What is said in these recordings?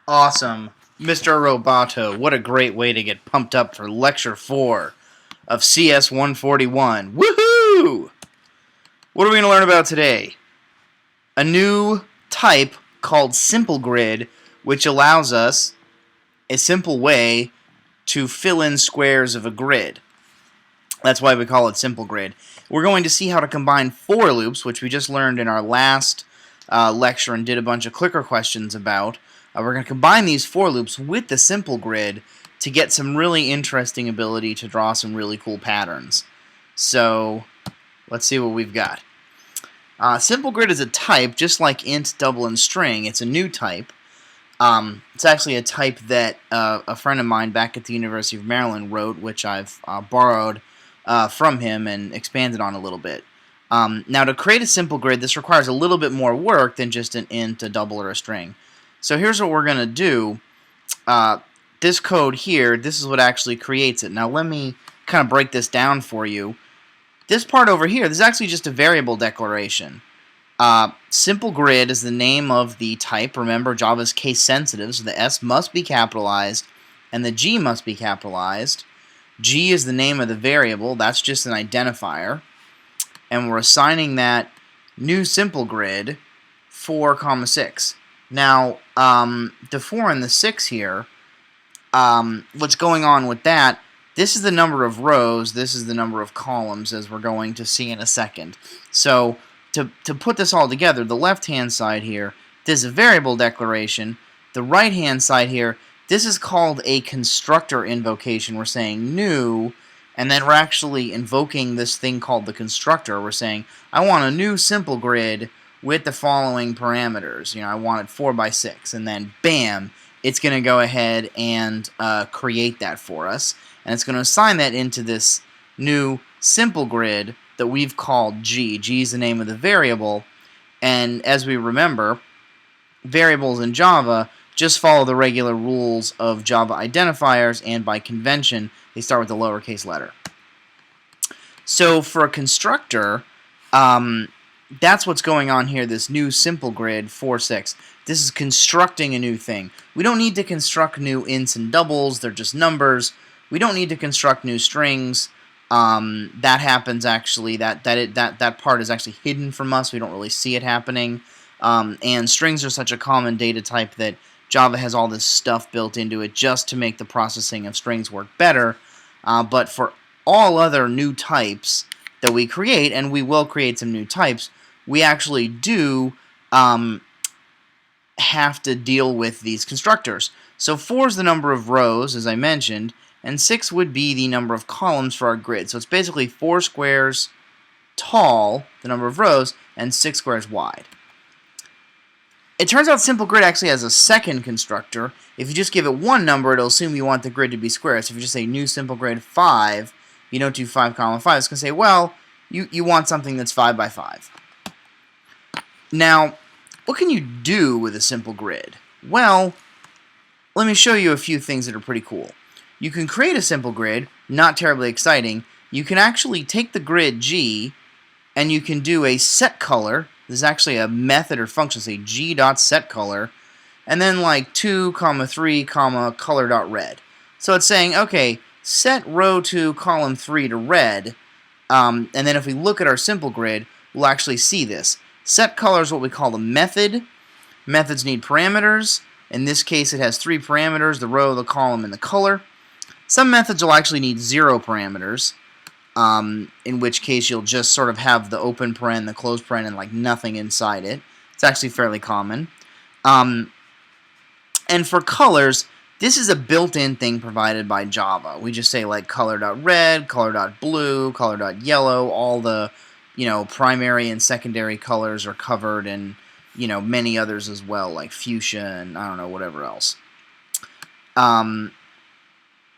Awesome. Mr. Roboto, what a great way to get pumped up for Lecture 4 of cs141. Woohoo! What are we going to learn about today? A new type called SimpleGrid, which allows us a simple way to fill in squares of a grid. That's why we call it SimpleGrid. We're going to see how to combine for loops, which we just learned in our last lecture and did a bunch of clicker questions about. We're going to combine these for loops with the SimpleGrid to get some really interesting ability to draw some really cool patterns. So let's see what we've got. SimpleGrid is a type, just like int, double, and string. It's a new type. It's actually a type that a friend of mine back at the University of Maryland wrote, which I've borrowed from him and expanded on a little bit. Now, to create a SimpleGrid, this requires a little bit more work than just an int, a double, or a string. So here's what we're going to do. This code here, this is what actually creates it. Now let me kind of break this down for you. This part over here, this is actually just a variable declaration. SimpleGrid is the name of the type. Remember, Java is case sensitive, so the S must be capitalized and the G must be capitalized. G is the name of the variable. That's just an identifier. And we're assigning that new SimpleGrid 4, 6. Now, the 4 and the 6 here, what's going on with that, this is the number of rows, this is the number of columns, as we're going to see in a second. So, to put this all together, the left-hand side here, this is a variable declaration. The right-hand side here, this is called a constructor invocation. We're saying new, and then we're actually invoking this thing called the constructor. We're saying, I want a new SimpleGrid with the following parameters. You know, I want it 4 by 6, and then bam, it's going to go ahead and create that for us, and it's going to assign that into this new SimpleGrid that we've called G. G is the name of the variable, and as we remember, variables in Java just follow the regular rules of Java identifiers, and by convention, they start with the lowercase letter. So for a constructor, that's what's going on here, this new SimpleGrid 4, 6. This is constructing a new thing. We don't need to construct new ints and doubles, they're just numbers. We don't need to construct new strings. That happens actually, that part is actually hidden from us, we don't really see it happening. And strings are such a common data type that Java has all this stuff built into it just to make the processing of strings work better. But for all other new types that we create, and we will create some new types, we actually do have to deal with these constructors. So 4 is the number of rows, as I mentioned, and 6 would be the number of columns for our grid. So it's basically 4 squares tall, the number of rows, and 6 squares wide. It turns out SimpleGrid actually has a second constructor. If you just give it one number, it'll assume you want the grid to be square. So if you just say new SimpleGrid 5, you don't do 5, 5. It's going to say, well, you want something that's 5 by 5. Now, what can you do with a SimpleGrid? Well, let me show you a few things that are pretty cool. You can create a SimpleGrid, not terribly exciting. You can actually take the grid G, and you can do a set color. This is actually a method or function, say g.setColor, and then like 2, 3, color.red. So it's saying, okay, set row 2, column 3 to red, and then if we look at our SimpleGrid, we'll actually see this. Set color is what we call a method. Methods need parameters. In this case, it has 3 parameters, the row, the column, and the color. Some methods will actually need 0 parameters, in which case you'll just sort of have the open paren, the closed paren, and like nothing inside it. It's actually fairly common. And for colors, this is a built-in thing provided by Java. We just say like color.red, color.blue, color.yellow, all the primary and secondary colors are covered, and many others as well, like fuchsia and I don't know, whatever else.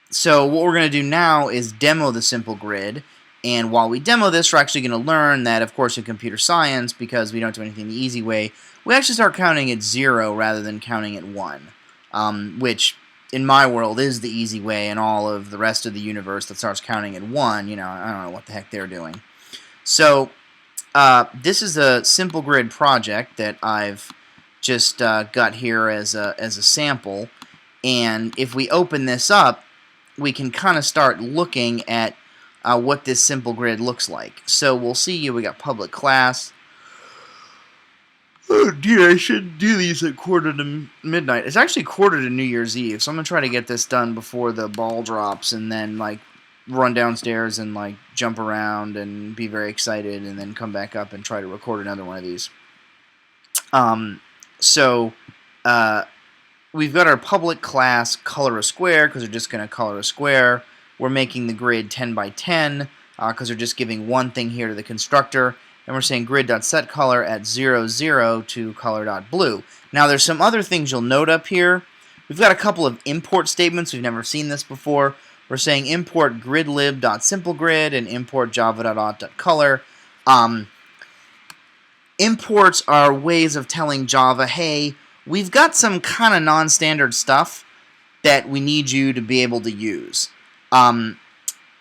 So what we're going to do now is demo the SimpleGrid, and while we demo this, we're actually going to learn that, of course, in computer science, because we don't do anything the easy way, we actually start counting at 0 rather than counting at 1, which in my world, is the easy way, and all of the rest of the universe that starts counting at 1, you know, I don't know what the heck they're doing. So this is a SimpleGrid project that I've just got here as a sample, and if we open this up, we can kind of start looking at what this SimpleGrid looks like. So we'll see we got public class. Oh dear, I shouldn't do these at 1:45. It's actually 1:45 to New Year's Eve, so I'm going to try to get this done before the ball drops, and then like run downstairs and like jump around and be very excited, and then come back up and try to record another one of these. We've got our public class color a square, because we're just going to color a square. We're making the grid 10 by 10, because we're just giving one thing here to the constructor. And we're saying grid.setColor at 0, 0 to color.blue. Now there's some other things you'll note up here. We've got a couple of import statements. We've never seen this before. We're saying import gridlib.simplegrid and import java.auth.color. Imports are ways of telling Java, hey, we've got some kind of non-standard stuff that we need you to be able to use.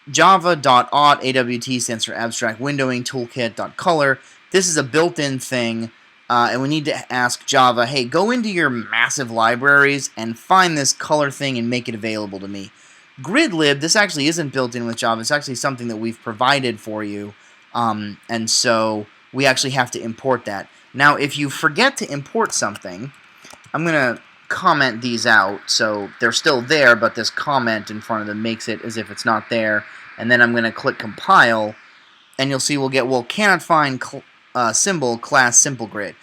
Java.auth AWT stands for Abstract Windowing Toolkit.color. This is a built-in thing, and we need to ask Java, hey, go into your massive libraries and find this color thing and make it available to me. Gridlib, this actually isn't built in with Java. It's actually something that we've provided for you, and so we actually have to import that. Now, if you forget to import something, I'm going to comment these out, so they're still there, but this comment in front of them makes it as if it's not there. And then I'm going to click compile, and you'll see we'll get, well, cannot find symbol class SimpleGrid.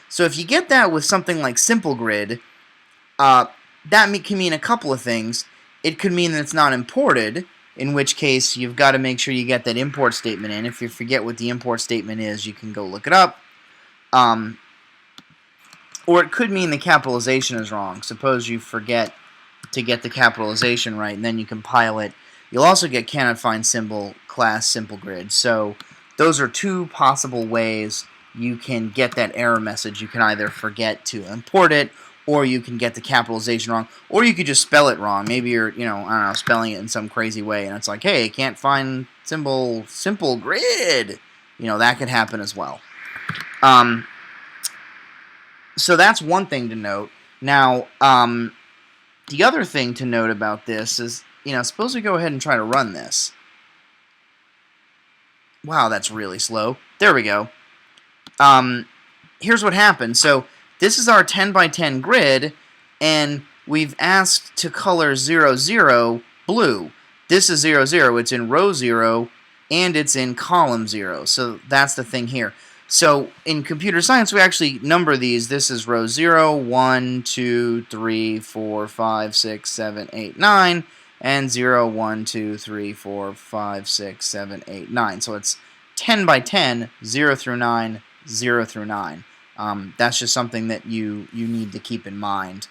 So if you get that with something like SimpleGrid, that can mean a couple of things. It could mean that it's not imported, in which case you've got to make sure you get that import statement in. If you forget what the import statement is, you can go look it up. Or it could mean the capitalization is wrong. Suppose you forget to get the capitalization right, and then you compile it. You'll also get cannot find symbol class SimpleGrid. So those are two possible ways you can get that error message. You can either forget to import it, or you can get the capitalization wrong, or you could just spell it wrong. Maybe you're, you know, I don't know, spelling it in some crazy way, and it's like, hey, can't find symbol SimpleGrid. You know, that could happen as well. So that's one thing to note. Now, the other thing to note about this is, you know, suppose we go ahead and try to run this. Wow, that's really slow. There we go. Here's what happened. So this is our 10 by 10 grid, and we've asked to color 0, 0 blue. This is 0, 0. It's in row 0, and it's in column 0. So that's the thing here. So in computer science, we actually number these. This is row 0, 1, 2, 3, 4, 5, 6, 7, 8, 9, and 0, 1, 2, 3, 4, 5, 6, 7, 8, 9. So it's 10 by 10, 0 through 9, 0 through 9. That's just something that you need to keep in mind,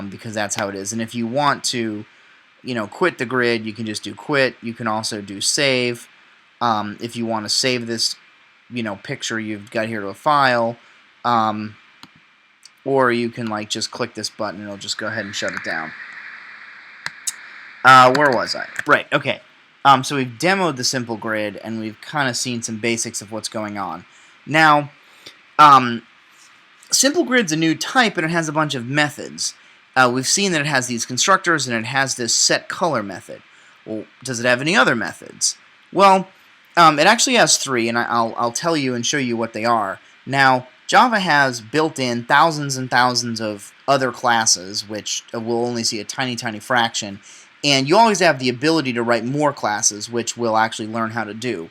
because that's how it is. And if you want to, you know, quit the grid, you can just do quit. You can also do save. If you want to save this, you know, picture you've got here to a file, or you can like just click this button and it'll just go ahead and shut it down. Where was I? Right, okay. So we've demoed the SimpleGrid, and we've kind of seen some basics of what's going on. Now, SimpleGrid's a new type, and it has a bunch of methods. We've seen that it has these constructors, and it has this setColor method. Well, does it have any other methods? Well, it actually has 3, and I'll tell you and show you what they are. Now, Java has built-in thousands and thousands of other classes, which we'll only see a tiny, tiny fraction. And you always have the ability to write more classes, which we'll actually learn how to do.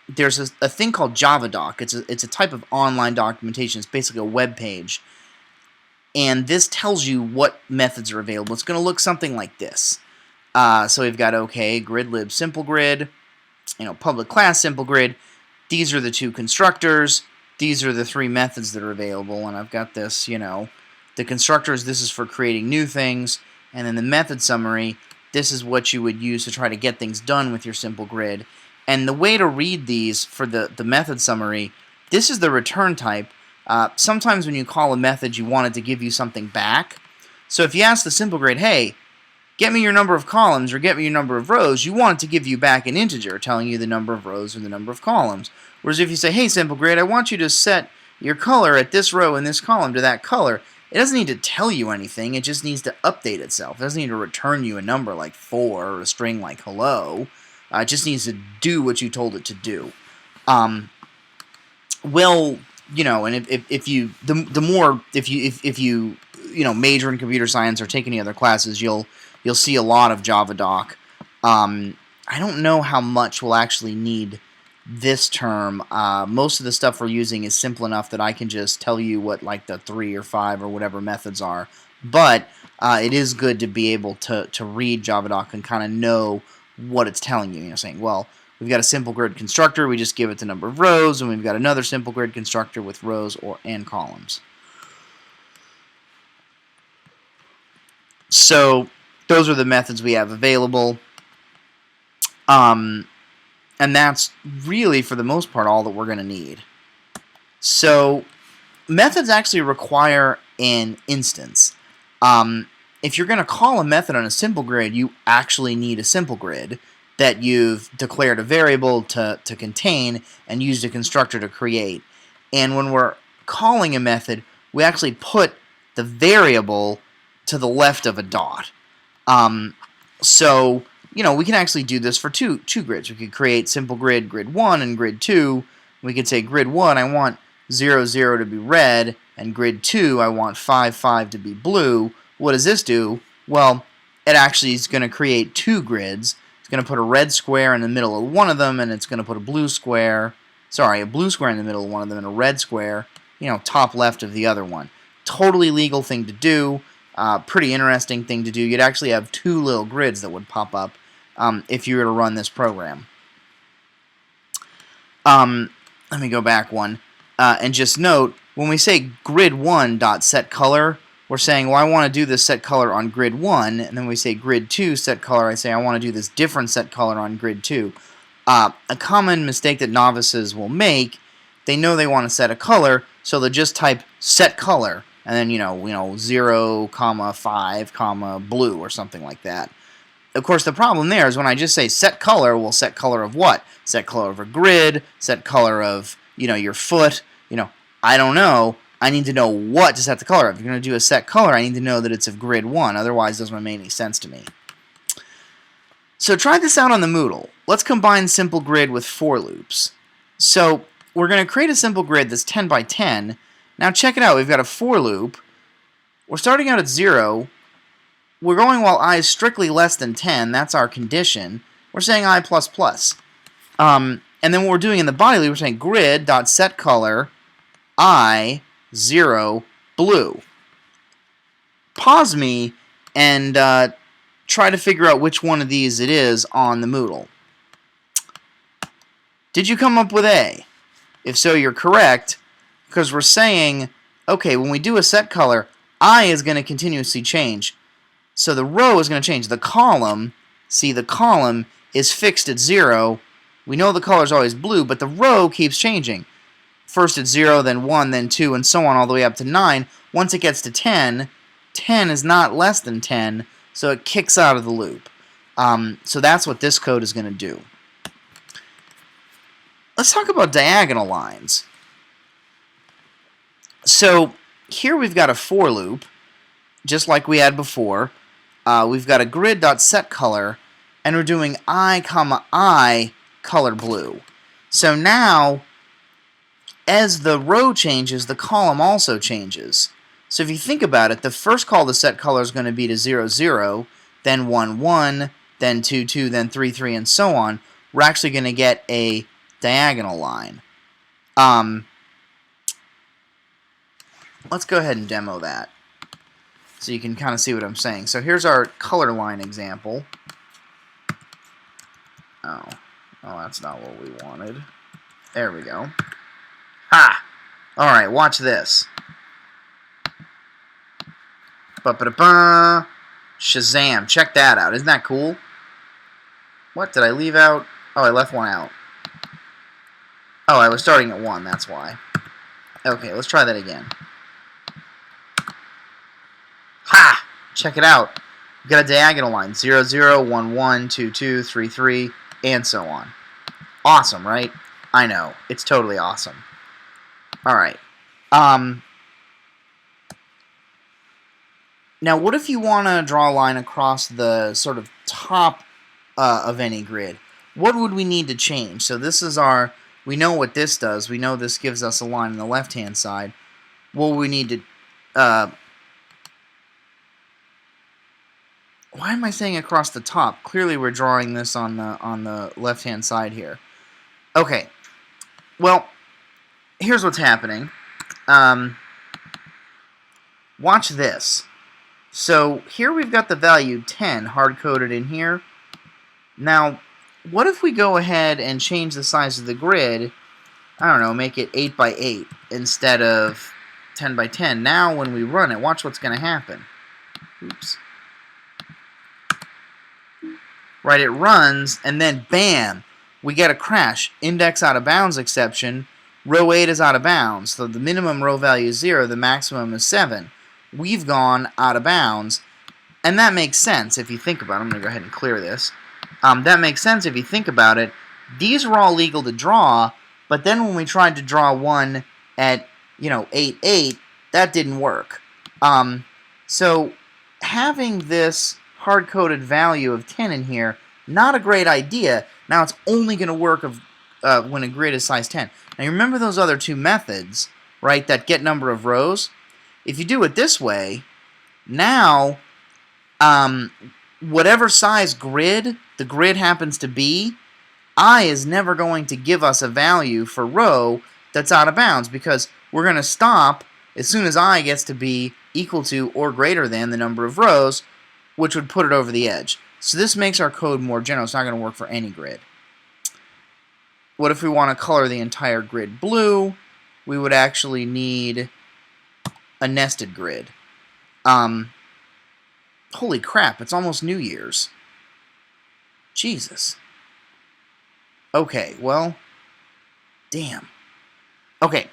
There's a thing called JavaDoc. It's a type of online documentation. It's basically a web page. And this tells you what methods are available. It's going to look something like this. So we've got, okay, gridlib SimpleGrid, you know, public class SimpleGrid. These are the 2 constructors. These are the 3 methods that are available. And I've got this, you know, the constructors, this is for creating new things. And then the method summary, this is what you would use to try to get things done with your SimpleGrid. And the way to read these for the method summary, this is the return type. Sometimes when you call a method, you want it to give you something back. So if you ask the SimpleGrid, hey, get me your number of columns or get me your number of rows, you want it to give you back an integer telling you the number of rows or the number of columns. Whereas if you say, hey, SimpleGrid, I want you to set your color at this row and this column to that color, it doesn't need to tell you anything. It just needs to update itself. It doesn't need to return you a number like 4 or a string like hello. It just needs to do what you told it to do. Well, you know, and if you major in computer science or take any other classes, you'll see a lot of JavaDoc. I don't know how much we'll actually need this term. Most of the stuff we're using is simple enough that I can just tell you what like the 3 or 5 or whatever methods are. But it is good to be able to read JavaDoc and kind of know what it's telling you. You know, saying, well, we've got a SimpleGrid constructor, we just give it the number of rows, and we've got another SimpleGrid constructor with rows and columns. So those are the methods we have available. And that's really, for the most part, all that we're going to need. So methods actually require an instance. If you're going to call a method on a SimpleGrid, you actually need a SimpleGrid that you've declared a variable to contain and used a constructor to create. And when we're calling a method, we actually put the variable to the left of a dot. So, you know, we can actually do this for two grids. We could create SimpleGrid grid 1 and grid 2. We could say grid 1, I want 0, 0 to be red, and grid 2, I want 5, 5 to be blue. What does this do? Well, it actually is going to create 2 grids. It's going to put a red square in the middle of one of them, and it's going to put a blue square in the middle of one of them, and a red square, you know, top left of the other one. Totally legal thing to do. Pretty interesting thing to do. You'd actually have 2 little grids that would pop up if you were to run this program. Let me go back one and just note, when we say grid1.setColor, we're saying, well, I want to do this set color on grid 1, and then we say grid 2 set color, I say I want to do this different set color on grid 2. A common mistake that novices will make, they know they want to set a color, so they'll just type set color, and then, you know, 0, 5, blue, or something like that. Of course, the problem there is when I just say set color, well, set color of what? Set color of a grid, set color of, you know, your foot, you know, I don't know. I need to know what to set the color of. If you're going to do a set color, I need to know that it's of grid 1, otherwise it doesn't make any sense to me. So try this out on the Moodle. Let's combine SimpleGrid with for loops. So we're going to create a SimpleGrid that's 10 by 10. Now check it out. We've got a for loop. We're starting out at 0. We're going while I is strictly less than 10. That's our condition. We're saying I++. And then what we're doing in the body loop, we're saying grid.setColor I 0 blue. Pause me and try to figure out which one of these it is on the Moodle. Did you come up with A? If so, you're correct, because we're saying, okay, when we do a set color, I is going to continuously change. So the row is going to change. The column, see, the column is fixed at 0. We know the color is always blue, but the row keeps changing. First it's 0, then 1, then 2, and so on all the way up to 9. Once it gets to 10, 10 is not less than 10, so it kicks out of the loop. So that's what this code is going to do. Let's talk about diagonal lines. So here we've got a for loop, just like we had before. We've got a grid.setColor, and we're doing I, color blue. So now, as the row changes, the column also changes. So if you think about it, the first call to set color is going to be to 0, 0, then 1, 1, then 2, 2, then 3, 3, and so on. We're actually going to get a diagonal line. Let's go ahead and demo that so you can kind of see what I'm saying. So here's our color line example. Oh, that's not what we wanted. There we go. Ha! Alright, watch this. Ba-ba-da-ba! Shazam! Check that out. Isn't that cool? What? Did I leave out? Oh, I left one out. Oh, I was starting at 1, that's why. Okay, let's try that again. Ha! check it out. We've got a diagonal line, 0, 0, 1, 1, 2, 2, 3, 3, and so on. Awesome, right? I know. It's totally awesome. Alright. Now, what if you want to draw a line across the sort of top of any grid? What would we need to change? So this is our... We know what this does. We know this gives us a line on the left-hand side. What we need to... why am I saying across the top? Clearly we're drawing this on the left-hand side here. Okay. Well, here's what's happening. Watch this. So here we've got the value 10 hard-coded in here. Now, what if we go ahead and change the size of the grid, I don't know, make it 8 by 8 instead of 10 by 10. Now when we run it, watch what's going to happen. Oops. Right, it runs, and then bam, we get a crash. Index out of bounds exception. Row 8 is out of bounds. So the minimum row value is 0, the maximum is 7. We've gone out of bounds, and that makes sense if you think about it. I'm going to go ahead and clear this. That makes sense if you think about it. These are all legal to draw, but then when we tried to draw one at, 8, 8, that didn't work. So having this hard-coded value of 10 in here, not a great idea. Now it's only going to work when a grid is size 10. Now you remember those other two methods, right, that get number of rows? If you do it this way, now whatever size grid the grid happens to be, I is never going to give us a value for row that's out of bounds, because we're going to stop as soon as I gets to be equal to or greater than the number of rows, which would put it over the edge. So this makes our code more general. It's not going to work for any grid. What if we want to color the entire grid blue? We would actually need a nested grid. Holy crap, it's almost New Year's. Jesus. Okay, well, damn. Okay,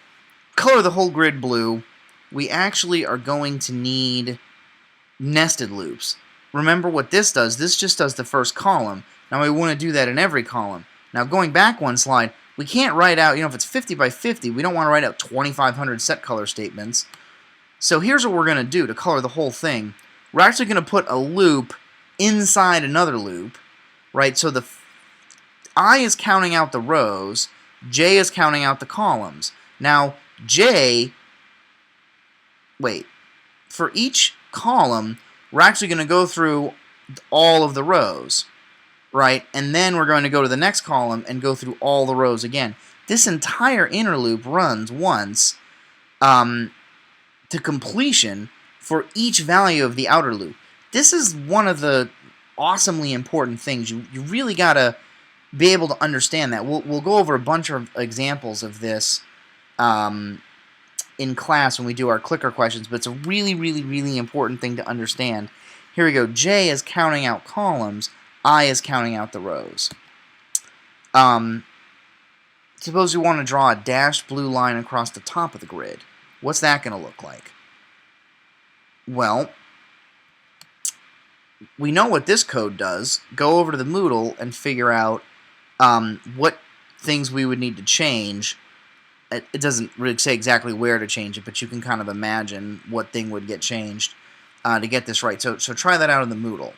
color the whole grid blue. We actually are going to need nested loops. Remember what this does? This just does the first column. Now we want to do that in every column. Now going back one slide, we can't write out, if it's 50 by 50, we don't want to write out 2,500 set color statements. So here's what we're going to do to color the whole thing. We're actually going to put a loop inside another loop, right? So the I is counting out the rows, J is counting out the columns. Now, for each column, we're actually going to go through all of the rows, right? And then we're going to go to the next column and go through all the rows again. This entire inner loop runs once to completion for each value of the outer loop. This is one of the awesomely important things. You really got to be able to understand that. We'll go over a bunch of examples of this in class when we do our clicker questions, but it's a really, really, really important thing to understand. Here we go. J is counting out columns. I is counting out the rows. Suppose we want to draw a dashed blue line across the top of the grid. What's that going to look like? Well, we know what this code does. Go over to the Moodle and figure out what things we would need to change. It doesn't really say exactly where to change it, but you can kind of imagine what thing would get changed to get this right. So try that out in the Moodle.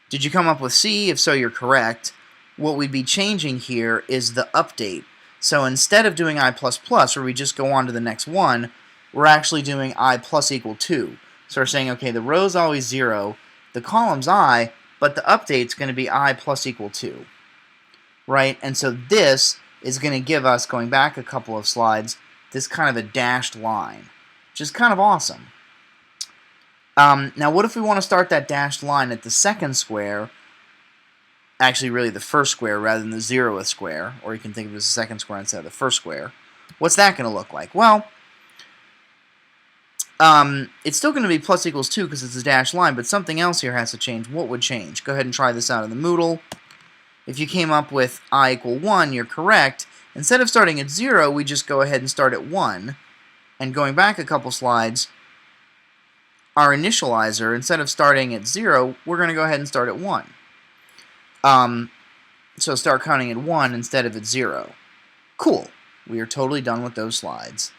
Did you come up with C? If so, you're correct. What we'd be changing here is the update. So instead of doing I++, where we just go on to the next one, we're actually doing I plus equal 2. So we're saying, okay, the row's always 0, the column's I, but the update's going to be I plus equal 2. Right? And so this is going to give us, going back a couple of slides, this kind of a dashed line, which is kind of awesome. Now, what if we want to start that dashed line at the second square, actually really the first square rather than the 0th square, or you can think of it as the second square instead of the first square. What's that going to look like? Well, it's still going to be plus equals 2 because it's a dashed line, but something else here has to change. What would change? Go ahead and try this out in the Moodle. If you came up with I equal 1, you're correct. Instead of starting at 0, we just go ahead and start at 1. And going back a couple slides, our initializer, instead of starting at 0, we're going to go ahead and start at 1. So start counting at 1 instead of at 0. Cool. We are totally done with those slides.